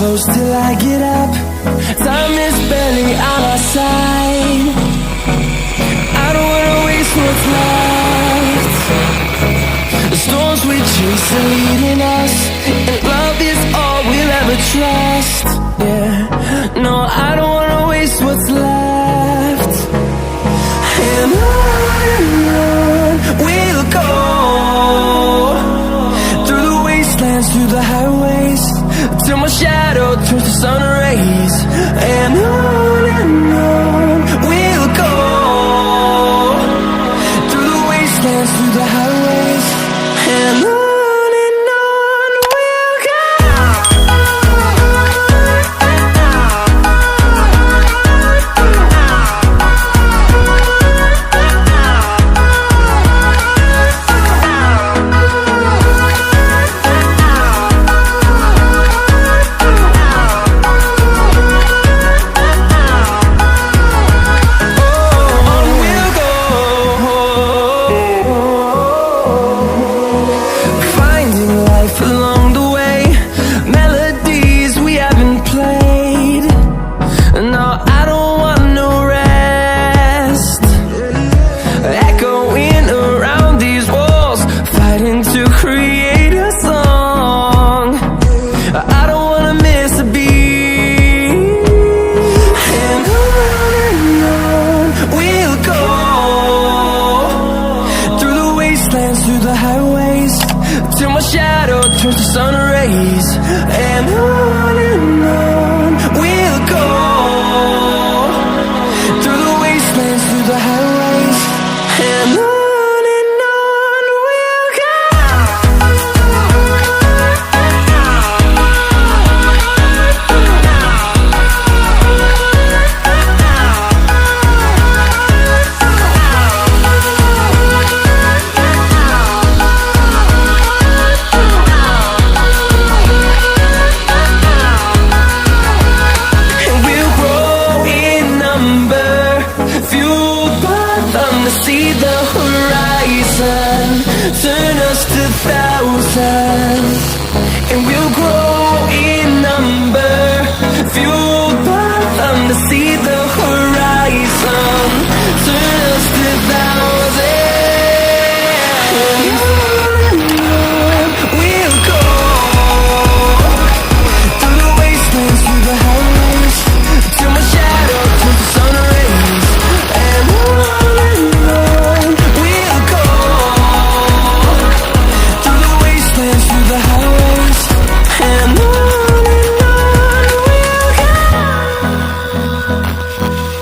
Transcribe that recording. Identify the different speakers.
Speaker 1: close till I get up. Time is barely on our side. I don't wanna waste what's left. The storms we chase are leading us, and love is all we'll ever trust. Yeah, no, I don't wanna waste what's left. And on we'll go, through the wastelands, through the highways, till my shadow turns to sun rays. And on we'll go, through the wastelands, through the highways, and on we'll go. Through the highways, till my shadow turns to sun rays. And on